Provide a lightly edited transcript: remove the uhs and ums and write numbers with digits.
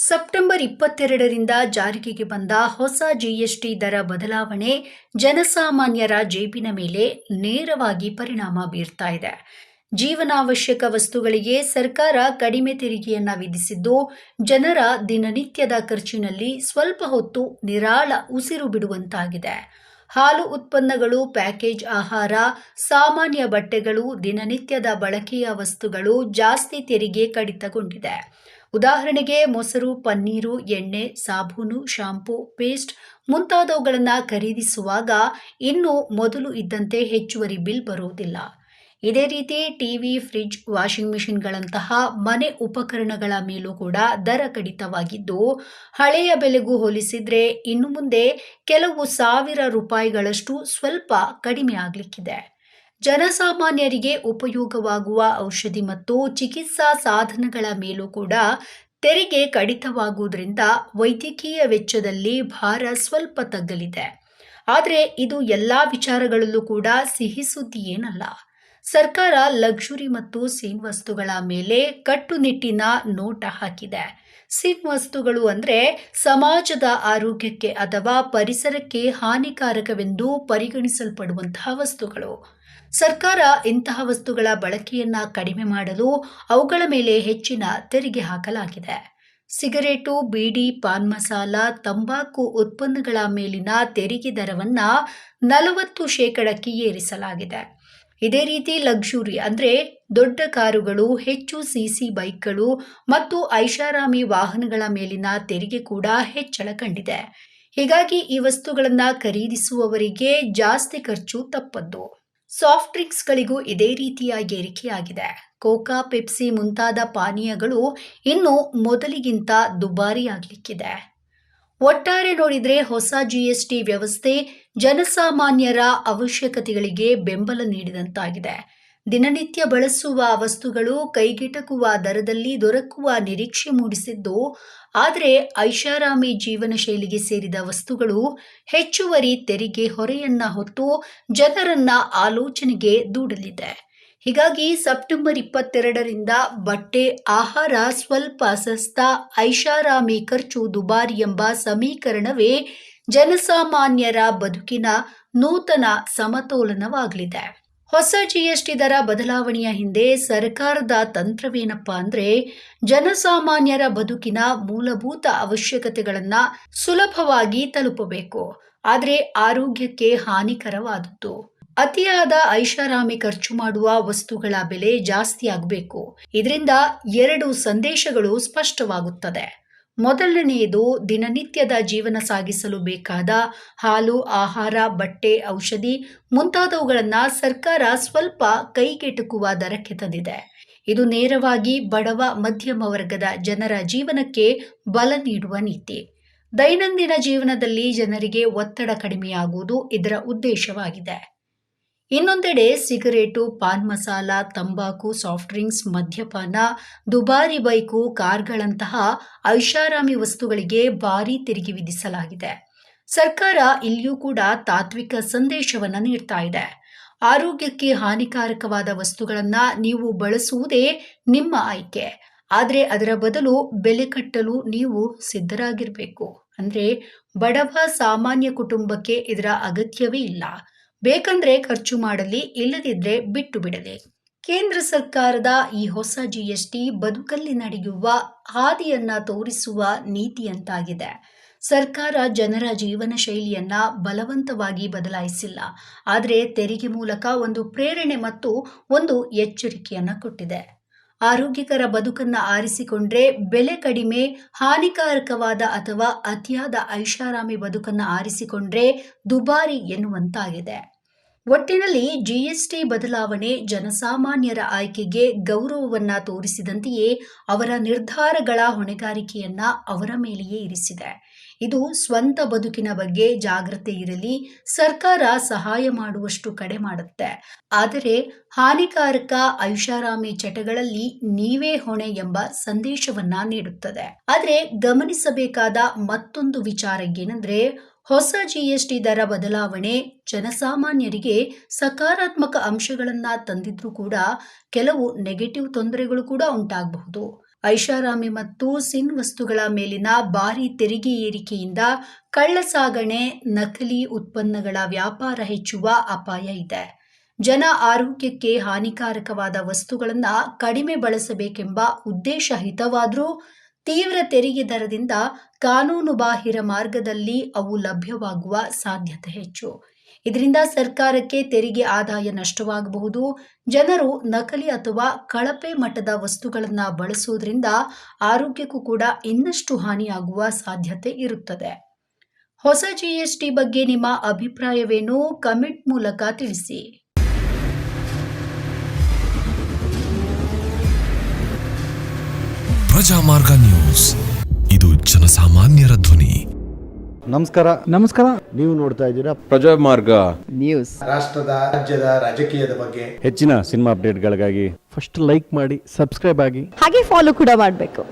September 22ರಿಂದ ಜಾರಿಗೆ ಬಂದ ಹೊಸ ಜಿಎಸ್ಟಿ ದರ ಬದಲಾವಣೆ ಜನಸಾಮಾನ್ಯರ ಜೇಬಿನ ಮೇಲೆ ನೇರವಾಗಿ ಪರಿಣಾಮ ಬೀರ್ತಾ ಇದೆ. ಜೀವನಾವಶ್ಯಕ ವಸ್ತುಗಳಿಗೆ ಸರ್ಕಾರ ಕಡಿಮೆ ತೆರಿಗೆಯನ್ನ ವಿಧಿಸಿದ್ದು, ಜನರ ದಿನನಿತ್ಯದ ಖರ್ಚಿನಲ್ಲಿ ಸ್ವಲ್ಪ ಹೊತ್ತು ನಿರಾಳ ಉಸಿರು ಬಿಡುವಂತಾಗಿದೆ. ಹಾಲು ಉತ್ಪನ್ನಗಳು, ಪ್ಯಾಕೇಜ್ ಆಹಾರ, ಸಾಮಾನ್ಯ ಬಟ್ಟೆಗಳು, ದಿನನಿತ್ಯದ ಬಳಕೆಯ ವಸ್ತುಗಳು ಜಾಸ್ತಿ ತೆರಿಗೆ ಕಡಿತಗೊಂಡಿದೆ. ಉದಾಹರಣೆಗೆ ಮೊಸರು, ಪನ್ನೀರು, ಎಣ್ಣೆ, ಸಾಬೂನು, ಶಾಂಪೂ, ಪೇಸ್ಟ್ ಮುಂತಾದವುಗಳನ್ನು ಖರೀದಿಸುವಾಗ ಇನ್ನು ಮೊದಲು ಇದ್ದಂತೆ ಹೆಚ್ಚುವರಿ ಬಿಲ್ ಬರುವುದಿಲ್ಲ. ಇದೇ ರೀತಿ ಟಿವಿ, ಫ್ರಿಡ್ಜ್, ವಾಷಿಂಗ್ ಮಿಷಿನ್ಗಳಂತಹ ಮನೆ ಉಪಕರಣಗಳ ಮೇಲೂ ಕೂಡ ದರ ಕಡಿತವಾಗಿದ್ದು, ಹಳೆಯ ಬೆಲೆಗೂ ಹೋಲಿಸಿದ್ರೆ ಇನ್ನು ಮುಂದೆ ಕೆಲವು ಸಾವಿರ ರೂಪಾಯಿಗಳಷ್ಟು ಸ್ವಲ್ಪ ಕಡಿಮೆ ಆಗಲಿಕ್ಕಿದೆ. ಜನಸಾಮಾನ್ಯರಿಗೆ ಉಪಯೋಗವಾಗುವ ಔಷಧಿ ಮತ್ತು ಚಿಕಿತ್ಸಾ ಸಾಧನಗಳ ಮೇಲೂ ಕೂಡ ತೆರಿಗೆ ಕಡಿತವಾಗುವುದರಿಂದ ವೈದ್ಯಕೀಯ ವೆಚ್ಚದಲ್ಲಿ ಭಾರ ಸ್ವಲ್ಪ ತಗ್ಗಲಿದೆ. ಆದರೆ ಇದು ಎಲ್ಲ ವಿಚಾರಗಳಲ್ಲೂ ಕೂಡ ಸಿಹಿ ಸುದ್ದಿ ಏನಲ್ಲ. ಸರ್ಕಾರ ಲಕ್ಸುರಿ ಮತ್ತು ಸಿನ್ ವಸ್ತುಗಳ ಮೇಲೆ ಕಟ್ಟುನಿಟ್ಟಿನ ನೋಟ ಹಾಕಿದೆ. ಸಿನ್ ವಸ್ತುಗಳು ಅಂದರೆ ಸಮಾಜದ ಆರೋಗ್ಯಕ್ಕೆ ಅಥವಾ ಪರಿಸರಕ್ಕೆ ಹಾನಿಕಾರಕವೆಂದು ಪರಿಗಣಿಸಲ್ಪಡುವಂತಹ ವಸ್ತುಗಳು. ಸರ್ಕಾರ ಇಂತಹ ವಸ್ತುಗಳ ಬಳಕೆಯನ್ನ ಕಡಿಮೆ ಮಾಡಲು ಅವುಗಳ ಮೇಲೆ ಹೆಚ್ಚಿನ ತೆರಿಗೆ ಹಾಕಲಾಗಿದೆ. ಸಿಗರೇಟು, ಬೀಡಿ, ಪಾನ್ ಮಸಾಲ, ತಂಬಾಕು ಉತ್ಪನ್ನಗಳ ಮೇಲಿನ ತೆರಿಗೆ ದರವನ್ನ 40% ಏರಿಸಲಾಗಿದೆ. ಇದೇ ರೀತಿ ಲಕ್ಸುರಿ ಅಂದರೆ ದೊಡ್ಡ ಕಾರುಗಳು, ಹೆಚ್ಚು ಸಿಸಿ ಬೈಕ್ಗಳು ಮತ್ತು ಐಷಾರಾಮಿ ವಾಹನಗಳ ಮೇಲಿನ ತೆರಿಗೆ ಕೂಡ ಹೆಚ್ಚಳ ಕಂಡಿದೆ. ಹೀಗಾಗಿ ಈ ವಸ್ತುಗಳನ್ನು ಖರೀದಿಸುವವರಿಗೆ ಜಾಸ್ತಿ ಖರ್ಚು ತಪ್ಪದ್ದು. ಸಾಫ್ಟ್ ಡ್ರಿಂಕ್ಸ್ಗಳಿಗೂ ಇದೇ ರೀತಿಯ ಏರಿಕೆಯಾಗಿದೆ. ಕೋಕಾ, ಪೆಪ್ಸಿ ಮುಂತಾದ ಪಾನೀಯಗಳು ಇನ್ನು ಮೊದಲಿಗಿಂತ ದುಬಾರಿಯಾಗಲಿಕ್ಕಿದೆ. ಒಟ್ಟಾರೆ ನೋಡಿದರೆ ಹೊಸ ಜಿಎಸ್ಟಿ ವ್ಯವಸ್ಥೆ ಜನಸಾಮಾನ್ಯರ ಅವಶ್ಯಕತೆಗಳಿಗೆ ಬೆಂಬಲ ನೀಡಿದಂತಾಗಿದೆ. ದಿನನಿತ್ಯ ಬಳಸುವ ವಸ್ತುಗಳು ಕೈಗೆಟಕುವ ದರದಲ್ಲಿ ದೊರಕುವ ನಿರೀಕ್ಷೆ ಮೂಡಿಸಿದ್ದು, ಆದರೆ ಐಷಾರಾಮಿ ಜೀವನ ಶೈಲಿಗೆ ಸೇರಿದ ವಸ್ತುಗಳು ಹೆಚ್ಚುವರಿ ತೆರಿಗೆ ಹೊರೆಯನ್ನ ಹೊತ್ತು ಜನರನ್ನ ಆಲೋಚನೆಗೆ ದೂಡಲಿದೆ. ಹೀಗಾಗಿ ಸೆಪ್ಟೆಂಬರ್ 22ರಿಂದ ಬಟ್ಟೆ, ಆಹಾರ ಸ್ವಲ್ಪ ಸಸ್ತಾ, ಐಷಾರಾಮಿ ಖರ್ಚು ದುಬಾರಿ ಎಂಬ ಸಮೀಕರಣವೇ ಜನಸಾಮಾನ್ಯರ ಬದುಕಿನ ನೂತನ ಸಮತೋಲನವಾಗಲಿದೆ. ಹೊಸ ಜಿಎಸ್ಟಿ ದರ ಬದಲಾವಣೆಯ ಹಿಂದೆ ಸರ್ಕಾರದ ತಂತ್ರವೇನಪ್ಪಾ ಅಂದ್ರೆ, ಜನಸಾಮಾನ್ಯರ ಬದುಕಿನ ಮೂಲಭೂತ ಅವಶ್ಯಕತೆಗಳನ್ನ ಸುಲಭವಾಗಿ ತಲುಪಬೇಕು, ಆದರೆ ಆರೋಗ್ಯಕ್ಕೆ ಹಾನಿಕರವಾದದ್ದು. ಅತಿಯಾದ ಐಷಾರಾಮಿ ಖರ್ಚು ಮಾಡುವ ವಸ್ತುಗಳ ಬೆಲೆ ಜಾಸ್ತಿ ಆಗಬೇಕು. ಇದರಿಂದ 2 ಸಂದೇಶಗಳು ಸ್ಪಷ್ಟವಾಗುತ್ತದೆ. ಮೊದಲನೆಯದು, ದಿನನಿತ್ಯದ ಜೀವನ ಸಾಗಿಸಲು ಬೇಕಾದ ಹಾಲು, ಆಹಾರ, ಬಟ್ಟೆ, ಔಷಧಿ ಮುಂತಾದವುಗಳನ್ನು ಸರ್ಕಾರ ಸ್ವಲ್ಪ ಕೈಗೆಟುಕುವ ದರಕ್ಕೆ ತಂದಿದೆ. ಇದು ನೇರವಾಗಿ ಬಡವ, ಮಧ್ಯಮ ವರ್ಗದ ಜನರ ಜೀವನಕ್ಕೆ ಬಲ ನೀಡುವ ನೀತಿ. ದೈನಂದಿನ ಜೀವನದಲ್ಲಿ ಜನರಿಗೆ ಒತ್ತಡ ಕಡಿಮೆಯಾಗುವುದು ಇದರ ಉದ್ದೇಶವಾಗಿದೆ. ಇನ್ನೊಂದೆಡೆ ಸಿಗರೇಟು, ಪಾನ್ ಮಸಾಲ, ತಂಬಾಕು, ಸಾಫ್ಟ್ ಡ್ರಿಂಕ್ಸ್, ಮದ್ಯಪಾನ, ದುಬಾರಿ ಬೈಕು, ಕಾರ್ಗಳಂತಹ ಐಷಾರಾಮಿ ವಸ್ತುಗಳಿಗೆ ಭಾರೀ ತೆರಿಗೆ ವಿಧಿಸಲಾಗಿದೆ. ಸರ್ಕಾರ ಇಲ್ಲಿಯೂ ಕೂಡ ತಾತ್ವಿಕ ಸಂದೇಶವನ್ನು ನೀಡ್ತಾ ಇದೆ. ಆರೋಗ್ಯಕ್ಕೆ ಹಾನಿಕಾರಕವಾದ ವಸ್ತುಗಳನ್ನು ನೀವು ಬಳಸುವುದೇ ನಿಮ್ಮ ಆಯ್ಕೆ, ಆದರೆ ಅದರ ಬದಲು ಬೆಲೆ ಕಟ್ಟಲು ನೀವು ಸಿದ್ಧರಾಗಿರಬೇಕು. ಅಂದರೆ ಬಡವ ಸಾಮಾನ್ಯ ಕುಟುಂಬಕ್ಕೆ ಇದರ ಅಗತ್ಯವೇ ಇಲ್ಲ. ಬೇಕಂದ್ರೆ ಖರ್ಚು ಮಾಡಲಿ, ಇಲ್ಲದಿದ್ರೆ ಬಿಟ್ಟು ಬಿಡಲಿ. ಕೇಂದ್ರ ಸರ್ಕಾರದ ಈ ಹೊಸ ಜಿಎಸ್ಟಿ ಬದುಕಲ್ಲಿ ನಡೆಯುವ ಹಾದಿಯನ್ನ ತೋರಿಸುವ ನೀತಿಯಂತಾಗಿದೆ. ಸರ್ಕಾರ ಜನರ ಜೀವನ ಶೈಲಿಯನ್ನ ಬಲವಂತವಾಗಿ ಬದಲಾಯಿಸಿಲ್ಲ, ಆದರೆ ತೆರಿಗೆ ಮೂಲಕ ಒಂದು ಪ್ರೇರಣೆ ಮತ್ತು ಒಂದು ಎಚ್ಚರಿಕೆಯನ್ನ ಕೊಟ್ಟಿದೆ. ಆರೋಗ್ಯಕರ ಬದುಕನ್ನ ಆರಿಸಿಕೊಂಡ್ರೆ ಬೆಲೆ ಕಡಿಮೆ, ಹಾನಿಕಾರಕವಾದ ಅಥವಾ ಅತಿಯಾದ ಐಷಾರಾಮಿ ಬದುಕನ್ನ ಆರಿಸಿಕೊಂಡ್ರೆ ದುಬಾರಿ ಎನ್ನುವಂತಾಗಿದೆ. ಒಟ್ಟಿನಲ್ಲಿ ಜಿಎಸ್ಟಿ ಬದಲಾವಣೆ ಜನಸಾಮಾನ್ಯರ ಆಯ್ಕೆಗೆ ಗೌರವವನ್ನ ತೋರಿಸಿದಂತೆಯೇ ಅವರ ನಿರ್ಧಾರಗಳ ಹೊಣೆಗಾರಿಕೆಯನ್ನ ಅವರ ಮೇಲೆಯೇ ಇರಿಸಿದೆ. ಇದು ಸ್ವಂತ ಬದುಕಿನ ಬಗ್ಗೆ ಜಾಗೃತಿ ಇರಲಿ, ಸರ್ಕಾರ ಸಹಾಯ ಮಾಡುವಷ್ಟು ಕಡೆ ಮಾಡುತ್ತೆ, ಆದರೆ ಹಾನಿಕಾರಕ ಐಷಾರಾಮಿ ಚಟಗಳಲ್ಲಿ ನೀವೇ ಹೊಣೆ ಎಂಬ ಸಂದೇಶವನ್ನ ನೀಡುತ್ತದೆ. ಆದರೆ ಗಮನಿಸಬೇಕಾದ ಮತ್ತೊಂದು ವಿಚಾರ ಏನಂದ್ರೆ, ಹೊಸ ಜಿಎಸ್ಟಿ ದರ ಬದಲಾವಣೆ ಜನಸಾಮಾನ್ಯರಿಗೆ ಸಕಾರಾತ್ಮಕ ಅಂಶಗಳನ್ನ ತಂದಿದ್ರೂ ಕೂಡ ಕೆಲವು ನೆಗೆಟಿವ್ ತೊಂದರೆಗಳು ಕೂಡ ಉಂಟಾಗಬಹುದು. ಐಷಾರಾಮಿ ಮತ್ತು ಸಿನ್ ವಸ್ತುಗಳ ಮೇಲಿನ ಭಾರಿ ತೆರಿಗೆ ಏರಿಕೆಯಿಂದ ಕಳ್ಳಸಾಗಣೆ, ನಕಲಿ ಉತ್ಪನ್ನಗಳ ವ್ಯಾಪಾರ ಹೆಚ್ಚುವ ಅಪಾಯ ಇದೆ. ಜನ ಆರೋಗ್ಯಕ್ಕೆ ಹಾನಿಕಾರಕವಾದ ವಸ್ತುಗಳನ್ನು ಕಡಿಮೆ ಬಳಸಬೇಕೆಂಬ ಉದ್ದೇಶ ಹಿತವಾದರೂ ತೀವ್ರ ತೆರಿಗೆ ದರದಿಂದ ಕಾನೂನುಬಾಹಿರ ಮಾರ್ಗದಲ್ಲಿ ಅವು ಲಭ್ಯವಾಗುವ ಸಾಧ್ಯತೆ ಹೆಚ್ಚು. ಇದರಿಂದ ಸರ್ಕಾರಕ್ಕೆ ತೆರಿಗೆ ಆದಾಯ ನಷ್ಟವಾಗಬಹುದು. ಜನರು ನಕಲಿ ಅಥವಾ ಕಳಪೆ ಮಟ್ಟದ ವಸ್ತುಗಳನ್ನು ಬಳಸುವುದರಿಂದ ಆರೋಗ್ಯಕ್ಕೂ ಕೂಡ ಇನ್ನಷ್ಟು ಹಾನಿಯಾಗುವ ಸಾಧ್ಯತೆ ಇರುತ್ತದೆ. ಹೊಸ ಜಿಎಸ್ಟಿ ಬಗ್ಗೆ ನಿಮ್ಮ ಅಭಿಪ್ರಾಯವೇನು? ಕಮೆಂಟ್ ಮೂಲಕ ತಿಳಿಸಿ. ಪ್ರಜಾಮಾರ್ಗ ನ್ಯೂಸ್, ಇದು ಜನಸಾಮಾನ್ಯರ ಧ್ವನಿ. ನಮಸ್ಕಾರ. ನೀವು ನೋಡ್ತಾ ಇದ್ದೀರಾ ಪ್ರಜಾಮಾರ್ಗ ನ್ಯೂಸ್. ರಾಷ್ಟ್ರದ, ರಾಜ್ಯದ ರಾಜಕೀಯದ ಬಗ್ಗೆ ಹೆಚ್ಚಿನ ಸಿನಿಮಾ ಅಪ್ಡೇಟ್ಗಳಿಗಾಗಿ ಫಸ್ಟ್ ಲೈಕ್ ಮಾಡಿ, ಸಬ್ಸ್ಕ್ರೈಬ್ ಆಗಿ, ಹಾಗೆ ಫಾಲೋ ಕೂಡ ಮಾಡಬೇಕು.